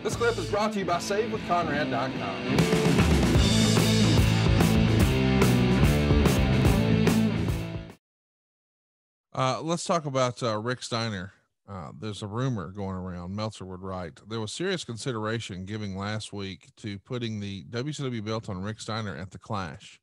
This clip is brought to you by SaveWithConrad.com. Let's talk about Rick Steiner. There's a rumor going around, Meltzer would write, there was serious consideration giving last week to putting the WCW belt on Rick Steiner at the Clash.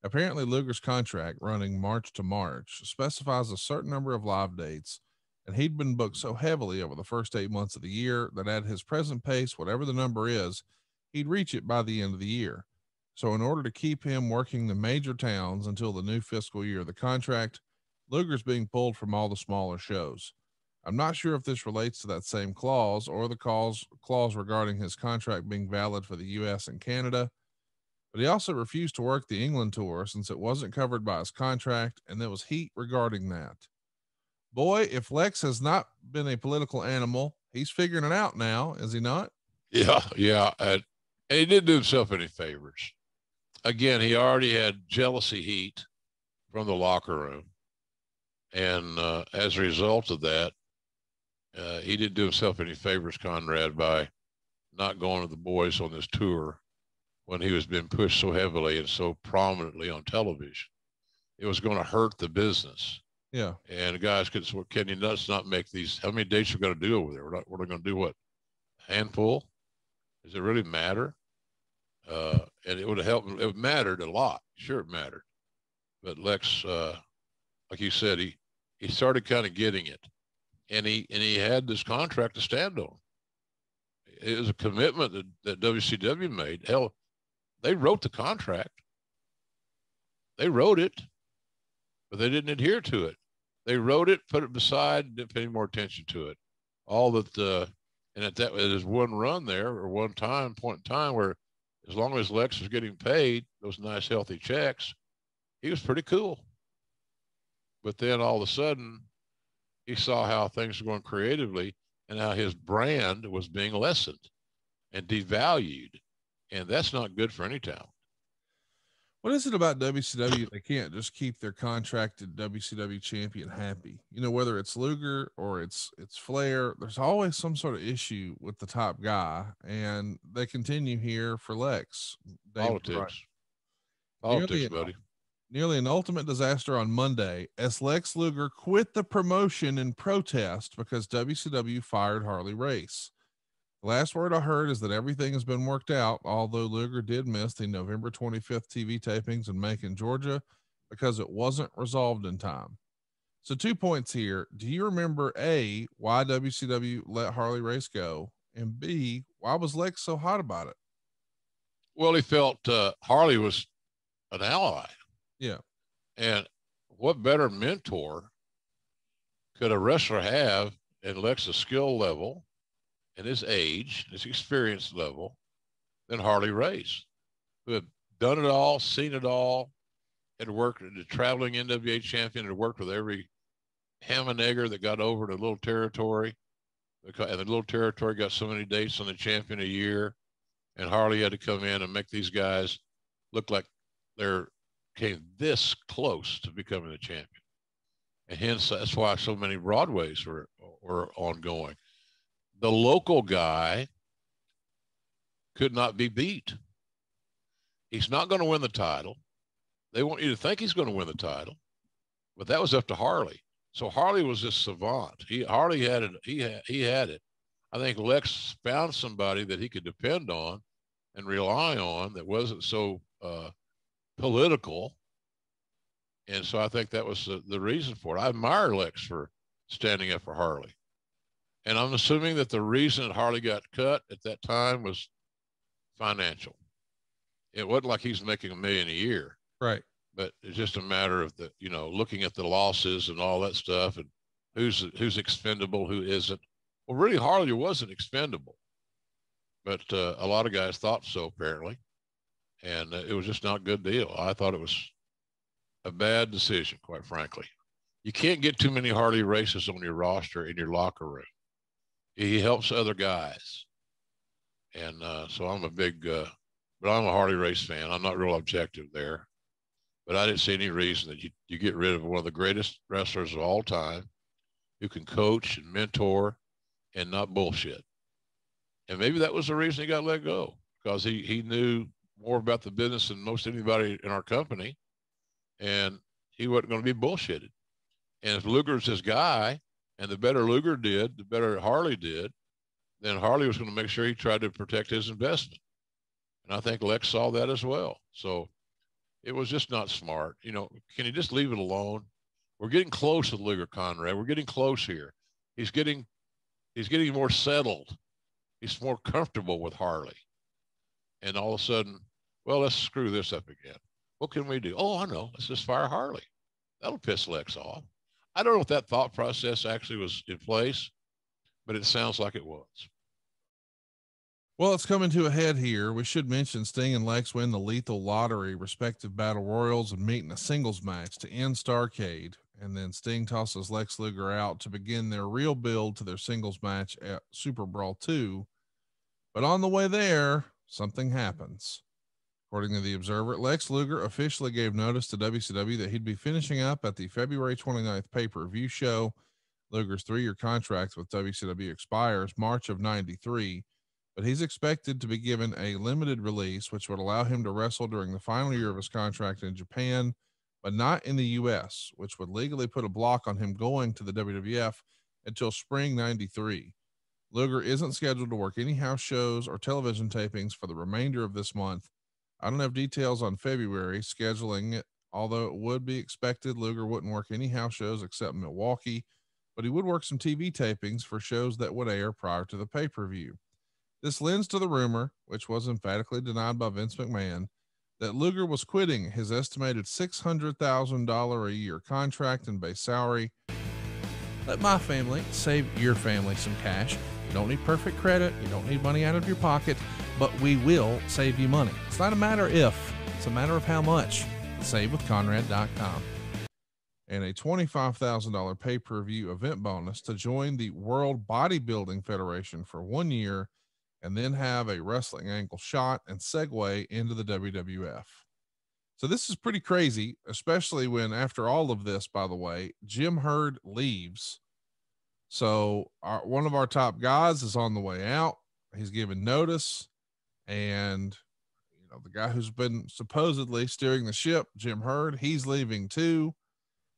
Apparently, Luger's contract, running March to March, specifies a certain number of live dates, and he'd been booked so heavily over the first 8 months of the year that at his present pace, whatever the number is, he'd reach it by the end of the year. So in order to keep him working the major towns until the new fiscal year of the contract, Luger's being pulled from all the smaller shows. I'm not sure if this relates to that same clause or the clause regarding his contract being valid for the U.S. and Canada, but he also refused to work the England tour since it wasn't covered by his contract, and there was heat regarding that. Boy, if Lex has not been a political animal, he's figuring it out now, is he not? Yeah. And he didn't do himself any favors. Again, he already had jealousy heat from the locker room. And as a result of that, he didn't do himself any favors, Conrad, by not going to the boys on this tour when he was being pushed so heavily and so prominently on television. It was going to hurt the business. Yeah. And guys could, so can you not make these? How many dates are we going to do over there? We're going to do what? A handful? Does it really matter? And it would have helped. It mattered a lot. Sure, it mattered. But Lex, like you said, he started kind of getting it, and he had this contract to stand on. It was a commitment that WCW made. Hell, they wrote the contract. They wrote it, but they didn't adhere to it. They wrote it, put it beside, didn't pay any more attention to it. All that, and at that, there's one run there or one point in time where, as long as Lex was getting paid those nice healthy checks, he was pretty cool. But then all of a sudden, he saw how things were going creatively and how his brand was being lessened and devalued. And that's not good for any talent. What is it about WCW? They can't just keep their contracted WCW champion happy. You know, whether it's Luger or it's Flair, there's always some sort of issue with the top guy, and they continue here for Lex. Politics, buddy. Nearly an ultimate disaster on Monday as Lex Luger quit the promotion in protest because WCW fired Harley Race. The last word I heard is that everything has been worked out, although Luger did miss the November 25th TV tapings in Macon, Georgia, because it wasn't resolved in time. So 2 points here. Do you remember A, why WCW let Harley Race go? And B, why was Lex so hot about it? Well, he felt Harley was an ally. Yeah. And what better mentor could a wrestler have in Lex's skill level and his age, his experience level, than Harley Race, who had done it all, seen it all, had worked as a traveling NWA champion, had worked with every ham and egger that got over to the little territory. And the little territory got so many dates on the champion a year. And Harley had to come in and make these guys look like they're came this close to becoming a champion. And hence, that's why so many Broadways were ongoing. The local guy could not be beat. He's not going to win the title. They want you to think he's going to win the title, but that was up to Harley. So Harley was this savant. Harley had it. He had it. I think Lex found somebody that he could depend on and rely on that wasn't so political. And so I think that was the reason for it. I admire Lex for standing up for Harley. And I'm assuming that the reason that Harley got cut at that time was financial. It wasn't like he's making $1 million a year. Right. But it's just a matter of looking at the losses and all that stuff and who's expendable, who isn't. Well, really, Harley wasn't expendable, but a lot of guys thought so apparently. And it was just not a good deal. I thought it was a bad decision, quite frankly. You can't get too many Harley Races on your roster in your locker room. He helps other guys. And so I'm but I'm a Harley Race fan. I'm not real objective there. But I didn't see any reason that you get rid of one of the greatest wrestlers of all time who can coach and mentor and not bullshit. And maybe that was the reason he got let go, because he knew more about the business than most anybody in our company, and he wasn't going to be bullshitted. And if Luger's his guy, and the better Luger did, the better Harley did, then Harley was going to make sure he tried to protect his investment. And I think Lex saw that as well. So it was just not smart. You know, can you just leave it alone? We're getting close with Luger, Conrad. We're getting close here. He's getting more settled. He's more comfortable with Harley. And all of a sudden, well, let's screw this up again. What can we do? Oh, I know. Let's just fire Harley. That'll piss Lex off. I don't know if that thought process actually was in place, but it sounds like it was. Well, it's coming to a head here. We should mention Sting and Lex win the Lethal Lottery respective battle royals and meet in a singles match to end Starrcade. And then Sting tosses Lex Luger out to begin their real build to their singles match at Super Brawl 2. But on the way there, something happens. According to the Observer, Lex Luger officially gave notice to WCW that he'd be finishing up at the February 29th pay-per-view show. Luger's 3-year contract with WCW expires March of 93, but he's expected to be given a limited release, which would allow him to wrestle during the final year of his contract in Japan, but not in the U.S., which would legally put a block on him going to the WWF until spring 93. Luger isn't scheduled to work any house shows or television tapings for the remainder of this month. I don't have details on February scheduling it, although it would be expected Luger wouldn't work any house shows except Milwaukee, but he would work some TV tapings for shows that would air prior to the pay-per-view. This lends to the rumor, which was emphatically denied by Vince McMahon, that Luger was quitting his estimated $600,000 a year contract and base salary. Let my family save your family some cash. You don't need perfect credit. You don't need money out of your pocket, but we will save you money. It's not a matter if, it's a matter of how much. SaveWithConrad.com. And a $25,000 pay-per-view event bonus to join the World Bodybuilding Federation for 1 year, and then have a wrestling angle shot and segue into the WWF. So this is pretty crazy, especially when after all of this, by the way, Jim Herd leaves. So one of our top guys is on the way out. He's given notice, and you know, the guy who's been supposedly steering the ship, Jim Herd, he's leaving too.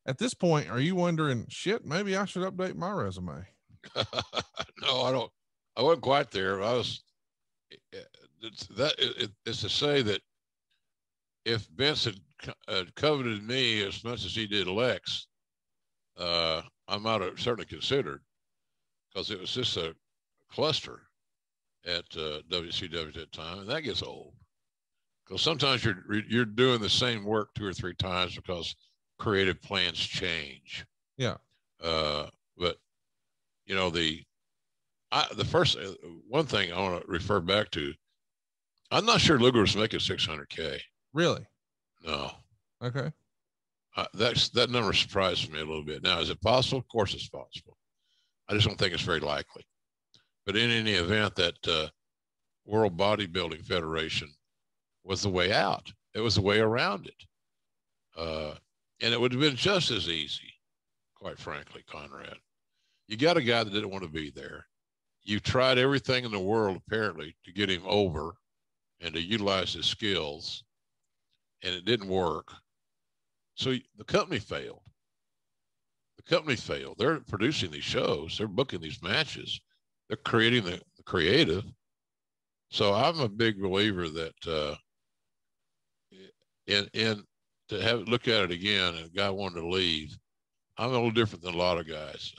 At this point, are you wondering, shit, maybe I should update my resume? No, I don't. I wasn't quite there. It's to say that if Vince had coveted me as much as he did Lex, I might have certainly considered, because it was just a cluster at WCW at that time, and that gets old. Because sometimes you're doing the same work 2 or 3 times because creative plans change. Yeah. But you know, the first one thing I want to refer back to, I'm not sure Luger was making $600K. Really? No. Okay. That number surprised me a little bit. Now, is it possible? Of course it's possible. I just don't think it's very likely. But in any event, that World Bodybuilding Federation was the way out. It was the way around it. And it would have been just as easy, quite frankly, Conrad. You got a guy that didn't want to be there. You tried everything in the world, apparently, to get him over and to utilize his skills, and it didn't work. So the company failed. The company failed. They're producing these shows. They're booking these matches. They're creating the creative. So I'm a big believer that in to have look at it again, and a guy wanted to leave, I'm a little different than a lot of guys.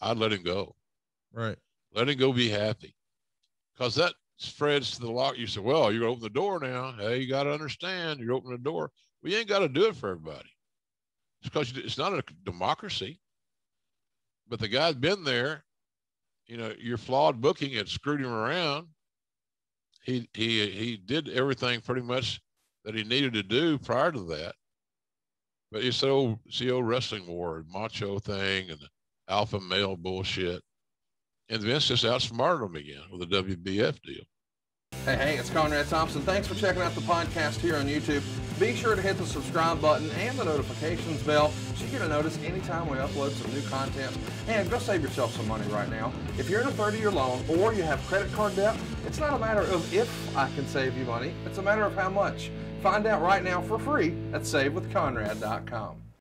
I'd let him go. Right. Let him go be happy. Because that spreads to the lock. You say, well, you're open the door now. Hey, you got to understand, you're opening the door. Well, you ain't got to do it for everybody. It's because it's not a democracy. But the guy's been there. You know, your flawed booking had screwed him around. He did everything pretty much that he needed to do prior to that. But it's the old wrestling war, macho thing, and the alpha male bullshit. And Vince just outsmarted him again with a WBF deal. Hey, it's Conrad Thompson. Thanks for checking out the podcast here on YouTube. Be sure to hit the subscribe button and the notifications bell so you get a notice anytime we upload some new content. And go save yourself some money right now. If you're in a 30-year loan or you have credit card debt, it's not a matter of if I can save you money, it's a matter of how much. Find out right now for free at SaveWithConrad.com.